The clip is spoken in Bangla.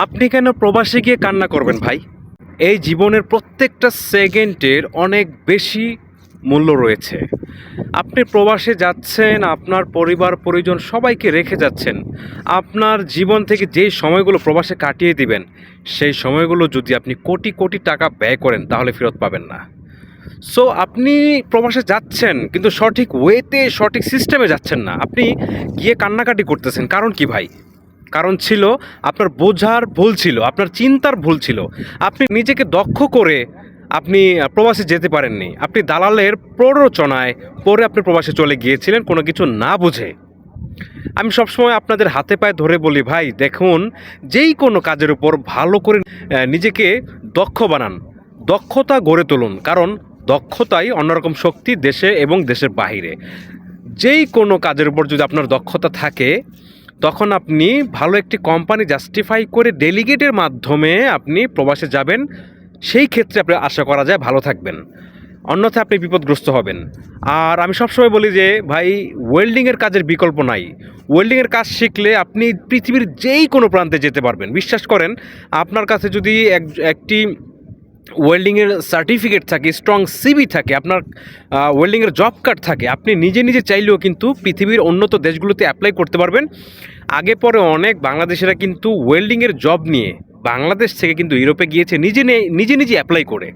আপনি কেন প্রবাসে গিয়ে কান্না করবেন ভাই? এই জীবনের প্রত্যেকটা সেকেন্ডের অনেক বেশি মূল্য রয়েছে। আপনি প্রবাসে যাচ্ছেন, আপনার পরিবার পরিজন সবাইকে রেখে যাচ্ছেন। আপনার জীবন থেকে যেই সময়গুলো প্রবাসে কাটিয়ে দিবেন, সেই সময়গুলো যদি আপনি কোটি কোটি টাকা ব্যয় করেন তাহলে ফেরত পাবেন না। সো আপনি প্রবাসে যাচ্ছেন কিন্তু সঠিক ওয়েতে সঠিক সিস্টেমে যাচ্ছেন না। আপনি গিয়ে কান্নাকাটি করতেছেন। কারণ কি ভাই? কারণ ছিল আপনার বোঝার ভুল ছিল, আপনার চিন্তার ভুল ছিল। আপনি নিজেকে দক্ষ করে আপনি প্রবাসে যেতে পারেননি। আপনি দালালের প্ররোচনায় পড়ে আপনি প্রবাসে চলে গিয়েছিলেন কোনো কিছু না বুঝে। আমি সবসময় আপনাদের হাতে পায়ে ধরে বলি ভাই দেখুন, যেই কোনো কাজের উপর ভালো করে নিজেকে দক্ষ বানান, দক্ষতা গড়ে তুলুন। কারণ দক্ষতাই অন্যরকম শক্তি দেশে এবং দেশের বাহিরে। যেই কোনো কাজের উপর যদি আপনার দক্ষতা থাকে তখন আপনি ভালো একটি কোম্পানি জাস্টিফাই করে ডেলিগেটের মাধ্যমে আপনি প্রবাসে যাবেন। সেই ক্ষেত্রে আপনি আশা করা যায় ভালো থাকবেন, অন্যথায় আপনি বিপদগ্রস্ত হবেন। আর আমি সবসময় বলি যে ভাই, ওয়েল্ডিংয়ের কাজের বিকল্প নাই। ওয়েল্ডিংয়ের কাজ শিখলে আপনি পৃথিবীর যেই কোনো প্রান্তে যেতে পারবেন। বিশ্বাস করেন, আপনার কাছে যদি একটি ওয়েল্ডিংয়ের সার্টিফিকেট থাকে, স্ট্রং সিভি থাকে, আপনার ওয়েল্ডিংয়ের জব কার্ড থাকে, আপনি নিজে নিজে চাইলেও কিন্তু পৃথিবীর উন্নত দেশগুলোতে অ্যাপ্লাই করতে পারবেন। আগে পরে অনেক বাংলাদেশিরা কিন্তু ওয়েল্ডিংয়ের জব নিয়ে বাংলাদেশ থেকে কিন্তু ইউরোপে গিয়েছে নিজে নিজে অ্যাপ্লাই করে।